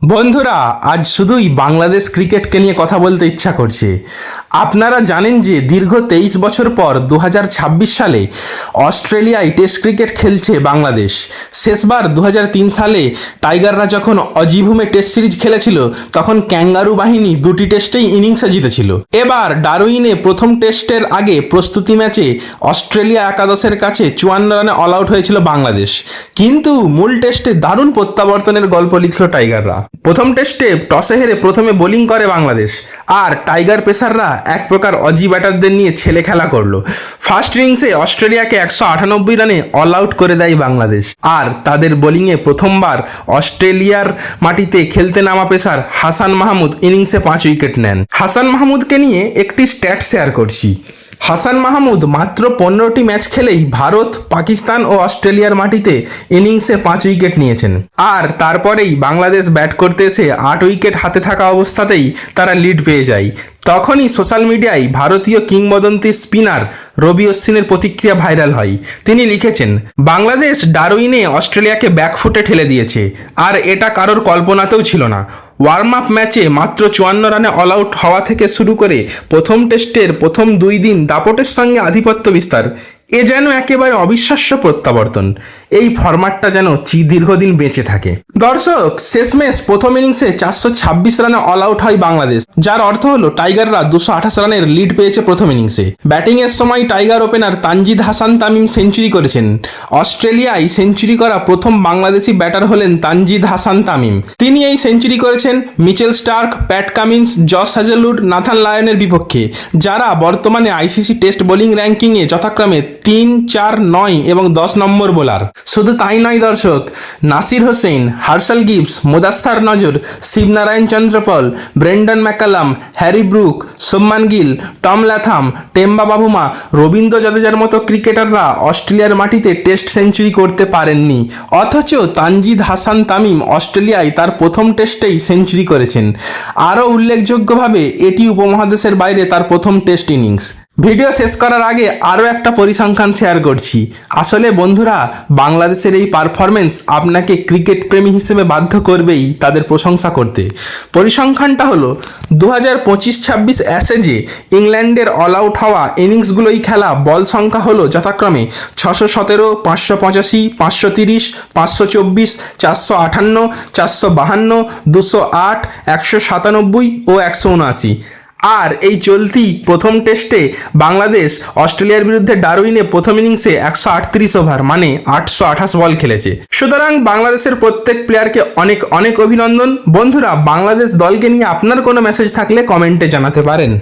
বন্ধুরা, আজ শুধুই বাংলাদেশ ক্রিকেটকে নিয়ে কথা বলতে ইচ্ছা করছে। আপনারা জানেন যে দীর্ঘ 23 বছর পর 2026 সালে অস্ট্রেলিয়ায় টেস্ট ক্রিকেট খেলছে বাংলাদেশ। শেষবার 2003 সালে টাইগাররা যখন অজিভুমে টেস্ট সিরিজ খেলেছিল তখন ক্যাঙ্গারু বাহিনী দুটি টেস্টেই ইনিংসে জিতেছিল। এবার ডারউইনে প্রথম টেস্টের আগে প্রস্তুতি ম্যাচে অস্ট্রেলিয়া একাদশের কাছে 54 রানে অল আউট হয়েছিল বাংলাদেশ, কিন্তু মূল টেস্টে দারুণ প্রত্যাবর্তনের গল্প লিখল টাইগাররা। প্রথম টেস্টে টসে হেরে প্রথমে বোলিং করে বাংলাদেশ, আর টাইগার পেসাররা এক প্রকার অজি ব্যাটারদের নিয়ে ছেলে খেলা করলো। ফার্স্ট ইনিংসে অস্ট্রেলিয়াকে 198 রানে অল আউট করে দেয় বাংলাদেশ, আর তাদের বোলিংয়ে প্রথমবার অস্ট্রেলিয়ার মাটিতে খেলতে নামা পেসার হাসান মাহমুদ ইনিংসে 5 উইকেট নেন। হাসান মাহমুদকে নিয়ে একটি স্ট্যাট শেয়ার করছি। হাসান মাহমুদ মাত্র 15টি ম্যাচ খেলেই ভারত, পাকিস্তান ও অস্ট্রেলিয়ার মাটিতে ইনিংসে 5 উইকেট নিয়েছেন, আর তারপরেই বাংলাদেশ ব্যাট করতে এসে 8 উইকেট হাতে থাকা অবস্থাতেই তারা লিড পেয়ে যায়। তখনই সোশ্যাল মিডিয়ায় ভারতীয় কিংবদন্তি স্পিনার রবি অশ্বিনের প্রতিক্রিয়া ভাইরাল হয়। তিনি লিখেছেন, বাংলাদেশ ডারউইনে অস্ট্রেলিয়াকে ব্যাকফুটে ঠেলে দিয়েছে, আর এটা কারোর কল্পনাতেও ছিল না। ওয়ার্ম আপ ম্যাচে মাত্র 54 রানে অল আউট হওয়া থেকে শুরু করে প্রথম টেস্টের প্রথম 2 দিন দাপটের সঙ্গে আধিপত্য বিস্তার, এ যেন একেবারে অবিশ্বাস্য প্রত্যাবর্তন। এই ফরম্যাটটা যেন দীর্ঘদিন বেঁচে থাকে। দর্শক, শেষমেশ প্রথম ইনিংসে 426 রানে অল আউট হয় বাংলাদেশ, যার অর্থ হলো টাইগাররা 228 রানের লিড পেয়েছে প্রথম ইনিংসে। ব্যাটিংয়ের সময় tiger opener Tanzid Hasan Tamim century করেছেন। অস্ট্রেলিয়ায় সেঞ্চুরি করা প্রথম বাংলাদেশি ব্যাটার হলেন তানজিদ হাসান তামিম। তিনি এই সেঞ্চুরি করেছেন Mitchell Starc, Pat Cummins, Josh Hazlewood, Nathan লায়নের বিপক্ষে, যারা বর্তমানে আইসিসি টেস্ট বোলিং র্যাঙ্কিংয়ে যথাক্রমে 3, 4, 9 এবং 10 নম্বর বোলার। শুধু তাই নয় দর্শক, Nasir Hossain, Herschelle Gibbs, Mudassar Nazar, Shivnarine Chanderpaul, Brendon McCullum, Harry Brook, Shubman Gill, Tom Latham, Temba Bavuma, Ravindra জাদেজার মতো ক্রিকেটাররা অস্ট্রেলিয়ার মাটিতে টেস্ট সেঞ্চুরি করতে পারেননি, অথচ তানজিদ হাসান তামিম অস্ট্রেলিয়ায় তার প্রথম টেস্টেই সেঞ্চুরি করেছেন। আরও উল্লেখযোগ্যভাবে এটি উপমহাদেশের বাইরে তার প্রথম টেস্ট ইনিংস। ভিডিও শেষ করার আগে আরও একটা পরিসংখ্যান শেয়ার করছি। আসলে বন্ধুরা, বাংলাদেশের এই পারফরমেন্স আপনাকে ক্রিকেট প্রেমী হিসেবে বাধ্য করবেই তাদের প্রশংসা করতে। পরিসংখ্যানটা হলো 2025-26 অ্যাশেজে ইংল্যান্ডের অল আউট হওয়া ইনিংসগুলোই খেলা বল সংখ্যা হলো যথাক্রমে 617, 585, 530, 524, 458, 452, 208, 197 ও 179। আর এই চলতি প্রথম টেস্টে বাংলাদেশ অস্ট্রেলিয়ার বিরুদ্ধে ডারউইনে প্রথম ইনিংসে 138 ওভার মানে 828 বল খেলেছে। সুতরাং বাংলাদেশের প্রত্যেক প্লেয়ারকে অনেক অনেক অভিনন্দন। বন্ধুরা, বাংলাদেশ দলকে নিয়ে আপনার কোনো মেসেজ থাকলে কমেন্টে জানাতে পারেন।